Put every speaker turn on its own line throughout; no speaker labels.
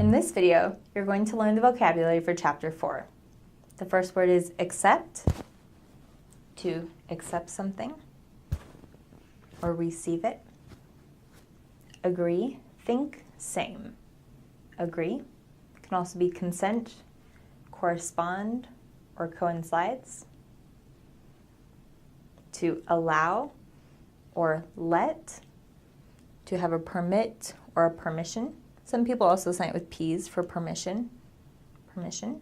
In this video, you're going to learn the vocabulary for Chapter 4. The first word is accept, to accept something or receive it. Agree, think, same. Agree can also be consent, correspond, or coincides. To allow or let, to have a permit or a permission. Some people also sign it with P's for permission. Permission.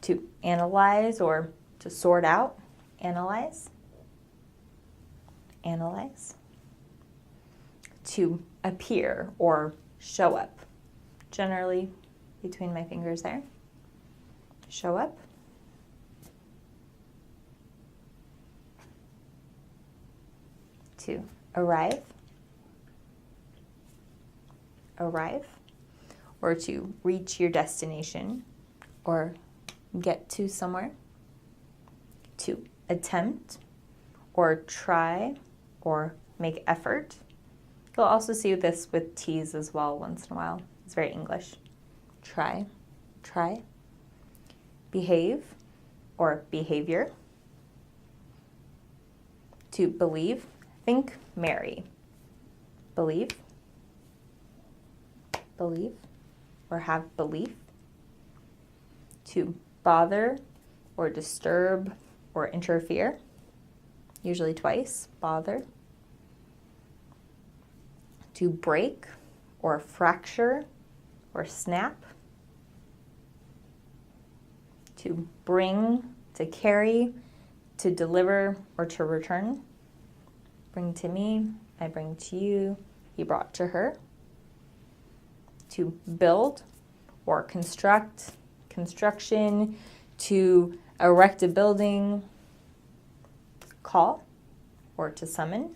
To analyze or to sort out. Analyze. Analyze. To appear or show up. Generally between my fingers there. Show up. To arrive. Arrive, or to reach your destination or get to somewhere. To attempt or try or make effort. You'll also see this with T's as well once in a while. It's very English. Try, try. Behave or behavior. To believe, think, marry. Believe. Believe or have belief. To bother or disturb or interfere, usually twice, bother. To break or fracture or snap. To bring, to carry, to deliver, or to return. Bring to me, I bring to you, he brought to her. To build or construct, construction, to erect a building, call or to summon,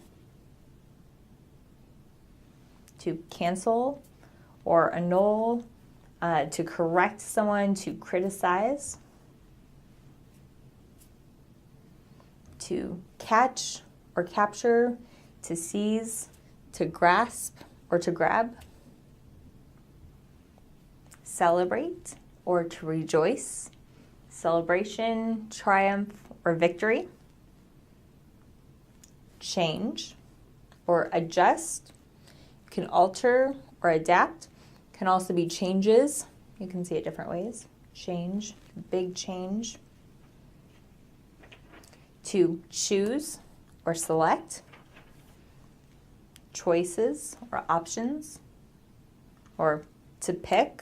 to cancel or annul, to correct someone, to criticize, to catch or capture, to seize, to grasp or to grab. Celebrate or to rejoice, celebration, triumph, or victory. Change or adjust. You can alter or adapt. Can also be changes. You can see it different ways. Change, big change. To choose or select. Choices or options. Or to pick.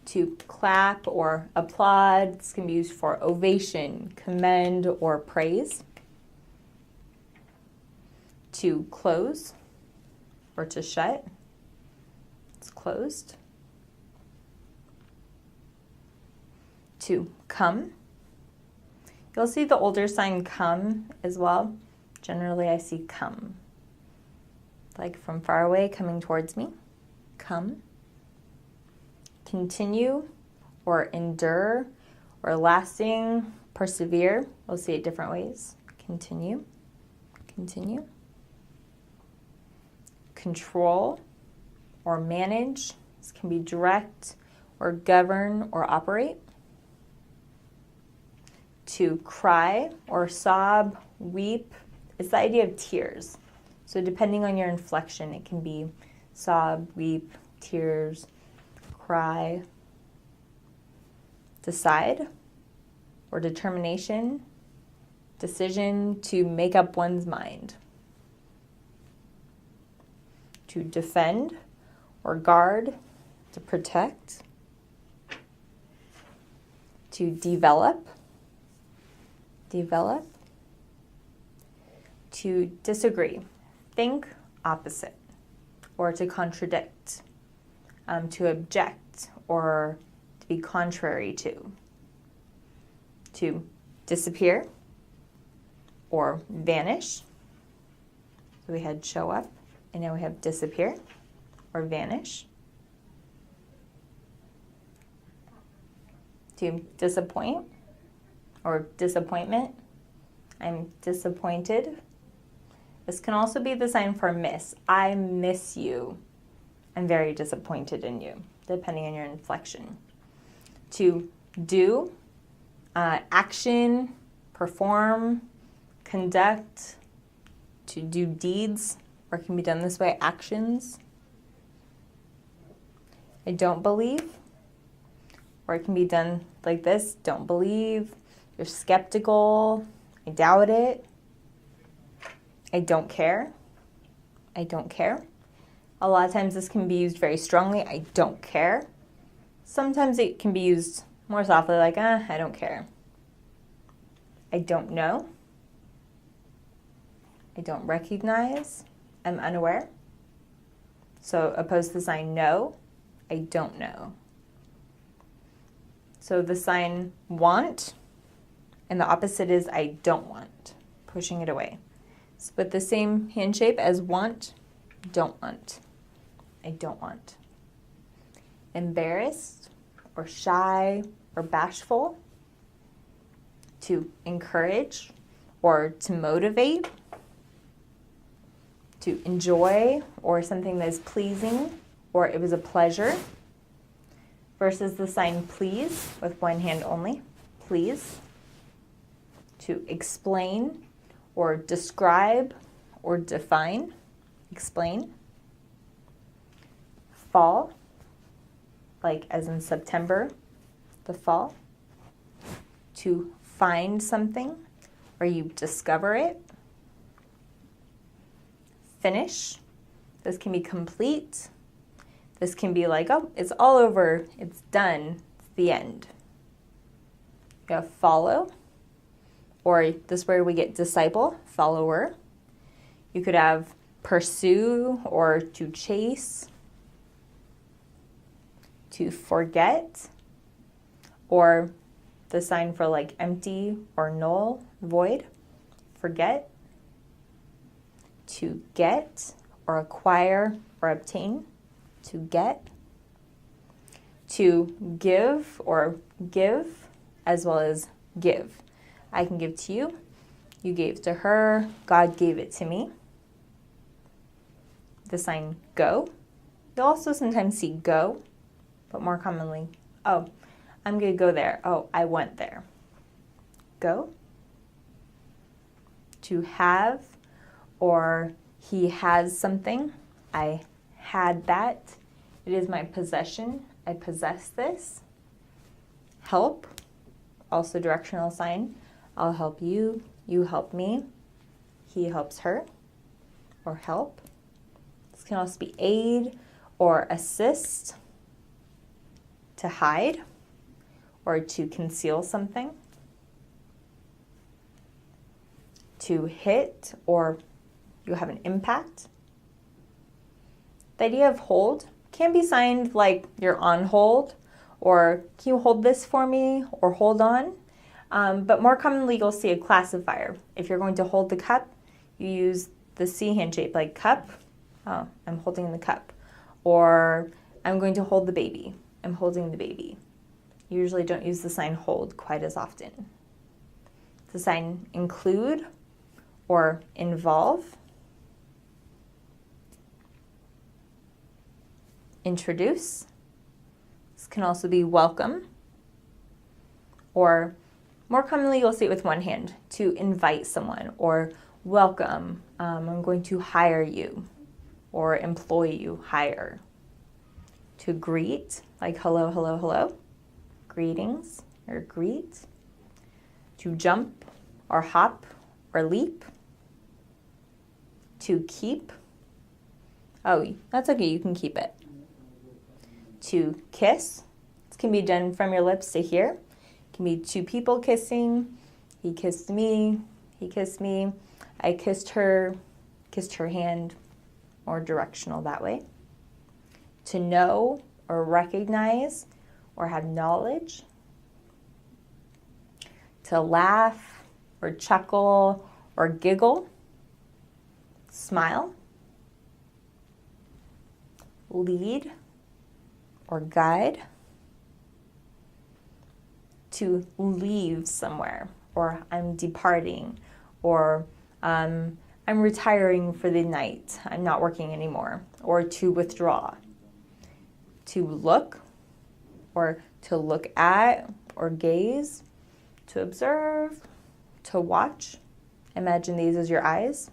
To clap or applaud. This can be used for ovation, commend, or praise. To close or to shut. It's closed. To come. You'll see the older sign come as well. Generally, I see come. Like from far away coming towards me. Come. Continue or endure or lasting, persevere. We'll see it different ways. Continue, continue. Control or manage. This can be direct or govern or operate. To cry or sob, weep. It's the idea of tears. So depending on your inflection, it can be sob, weep, tears, cry. Decide or determination, decision to make up one's mind. To defend or guard, to protect. To develop, develop. To disagree, think opposite, or to contradict. To object or to be contrary to disappear or vanish. So we had show up, and now we have disappear or vanish. To disappoint or disappointment. I'm disappointed. This can also be the sign for miss. I miss you. I'm very disappointed in you, depending on your inflection. To do, action, perform, conduct, to do deeds, or it can be done this way, actions. I don't believe, or it can be done like this, don't believe, you're skeptical, I doubt it, I don't care, I don't care. A lot of times this can be used very strongly, I don't care. Sometimes it can be used more softly, like, I don't care. I don't know. I don't recognize. I'm unaware. So opposed to the sign no, I don't know. So the sign want, and the opposite is I don't want, pushing it away. So with the same hand shape as want, don't want. I don't want. Embarrassed or shy or bashful, to encourage or to motivate, to enjoy or something that is pleasing or it was a pleasure, versus the sign please with one hand only, please, to explain or describe or define, explain. Fall, like as in September, the fall. To find something or you discover it. Finish, this can be complete. This can be like, oh, it's all over, it's done, it's the end. You have follow, or this is where we get disciple, follower. You could have pursue or to chase, to forget, or the sign for like empty or null, void, forget, to get or acquire or obtain, to get, to give or give, as well as give. I can give to you, you gave to her, God gave it to me. The sign go. You'll also sometimes see go, but more commonly, oh, I'm going to go there. Oh, I went there. Go. To have, or he has something. I had that. It is my possession. I possess this. Help, also directional sign. I'll help you. You help me. He helps her, or help. This can also be aid or assist. To hide or to conceal something. To hit or you have an impact. The idea of hold can be signed like you're on hold, or can you hold this for me, or hold on. But more commonly you'll see a classifier. If you're going to hold the cup, you use the C hand shape, like cup, oh, I'm holding the cup. Or I'm going to hold the baby, I'm holding the baby. You usually don't use the sign hold quite as often. The sign include or involve. Introduce. This can also be welcome. Or more commonly you'll see it with one hand, to invite someone, or welcome, I'm going to hire you, or employ you, hire. To greet, like hello, hello, hello, greetings, or greet. To jump, or hop, or leap. To keep, oh, that's okay, you can keep it. To kiss, this can be done from your lips to here. It can be two people kissing, he kissed me, he kissed me, I kissed her hand, or directional that way. To know or recognize or have knowledge. To laugh or chuckle or giggle. Smile. Lead or guide. To leave somewhere, or I'm departing, or I'm I'm retiring for the night. I'm not working anymore. Or to withdraw. To look, or to look at, or gaze. To observe, to watch. Imagine these as your eyes.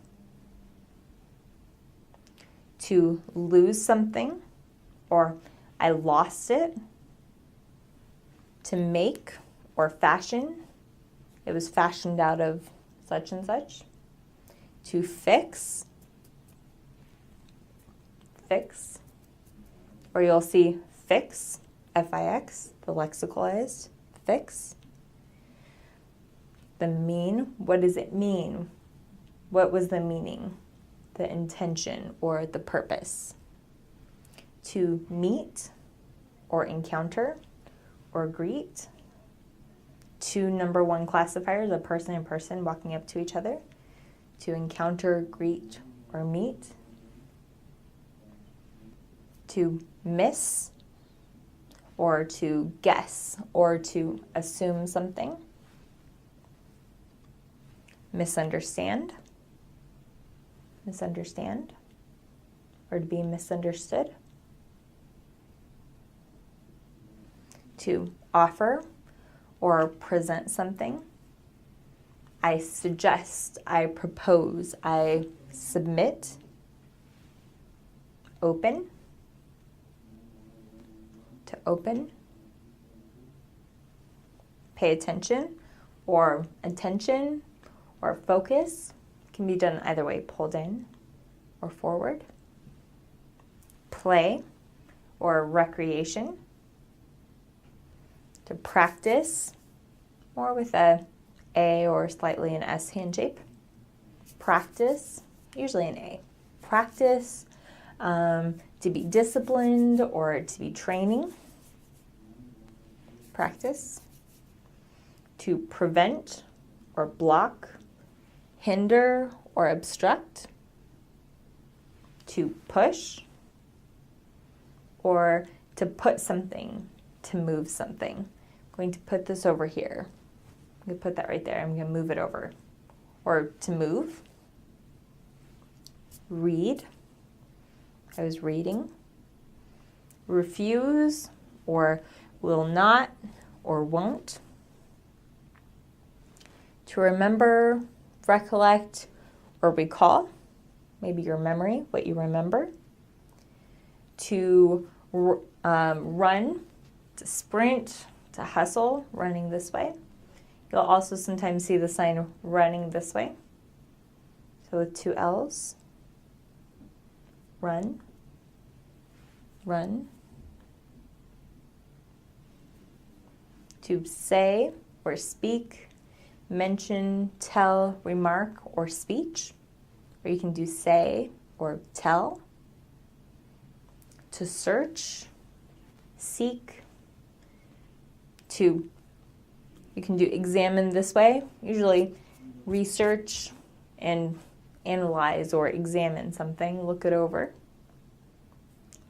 To lose something, or I lost it. To make or fashion. It was fashioned out of such and such. To fix. Fix. Or you'll see fix, F-I-X, the lexicalized, fix. The mean, what does it mean? What was the meaning, the intention, or the purpose? To meet, or encounter, or greet. Two number one classifiers, a person and person walking up to each other. To encounter, greet, or meet. To miss, or to guess, or to assume something. Misunderstand, misunderstand, or to be misunderstood. To offer or present something. I suggest, I propose, I submit. Open, to open. Pay attention, or attention, or focus. Can be done either way, pulled in or forward. Play, or recreation. To practice, or with a or slightly an S hand shape. Practice, usually an A. Practice, to be disciplined or to be training. Practice. To prevent or block, hinder or obstruct. To push, or to put something, to move something. I'm going to put this over here. I'm going to put that right there. I'm going to move it over. Or to move. Read. I was reading. Refuse, or will not, or won't. To remember, recollect, or recall. Maybe your memory, what you remember. To run, to sprint, to hustle, running this way. You'll also sometimes see the sign running this way. So with two L's. Run, run. To say or speak, mention, tell, remark, or speech. Or you can do say or tell. To search, seek. To, you can do examine this way. Usually research and analyze or examine something, look it over.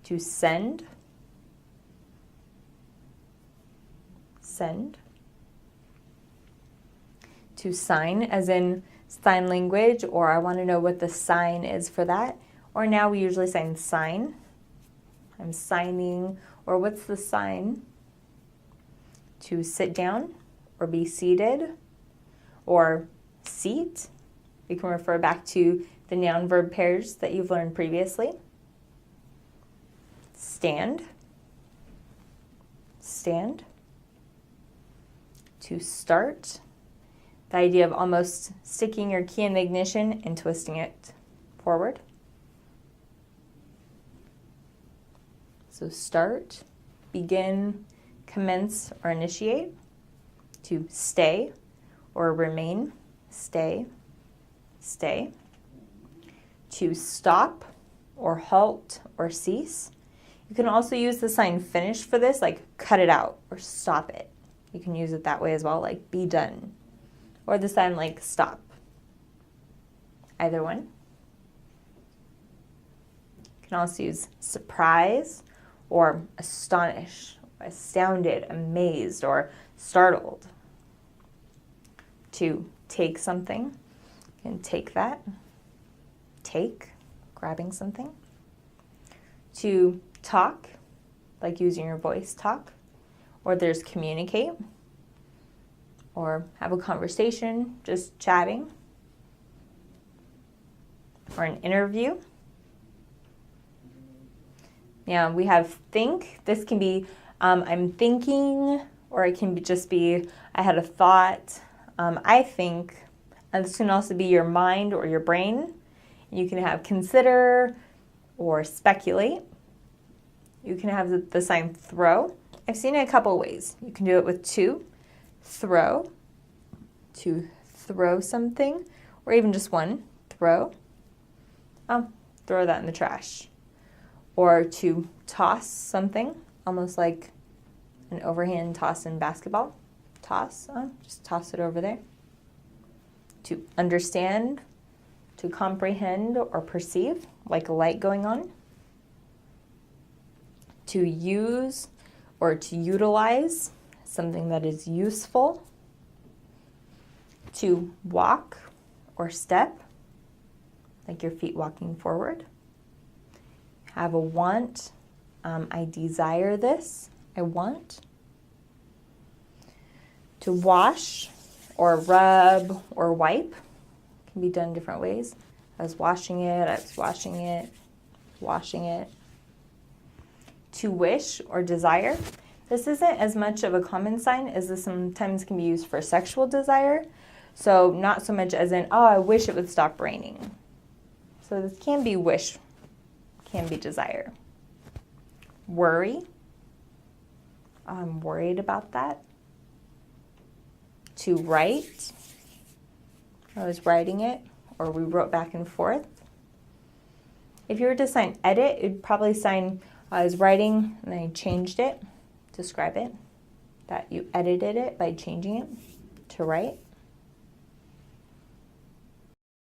To send, send. To sign, as in sign language, or I want to know what the sign is for that. Or now we usually sign. I'm signing, or what's the sign? To sit down, or be seated, or seat. We can refer back to the noun-verb pairs that you've learned previously. Stand, stand. To start, the idea of almost sticking your key in the ignition and twisting it forward. So start, begin, commence, or initiate. To stay or remain, stay, stay. To stop or halt or cease. You can also use the sign finish for this, like cut it out or stop it. You can use it that way as well, like be done. Or the sign like stop. Either one. You can also use surprise or astonish, astounded, amazed, or startled. To take something, you can take that. take, grabbing something. To talk, like using your voice, talk. Or there's communicate, or have a conversation, just chatting. Or an interview. Now we have think. This can be I'm thinking, or it can just be I had a thought, I think. And this can also be your mind or your brain. You can have consider or speculate. You can have the sign throw. I've seen it a couple ways. You can do it with to throw something, or even just one, throw. Throw that in the trash. Or to toss something, almost like an overhand toss in basketball. Toss, just toss it over there. To understand, to comprehend or perceive, like a light going on. To use or to utilize, something that is useful. To walk or step, like your feet walking forward. Have a want, I desire this, I want. To wash or rub or wipe, can be done different ways. I was washing it. To wish or desire. This isn't as much of a common sign as this sometimes can be used for sexual desire. So not so much as in, oh, I wish it would stop raining. So this can be wish, can be desire. Worry. I'm worried about that. To write. I was writing it, or we wrote back and forth. If you were to sign edit, it'd probably sign I was writing and then I changed it. Describe it. That you edited it by changing it to write.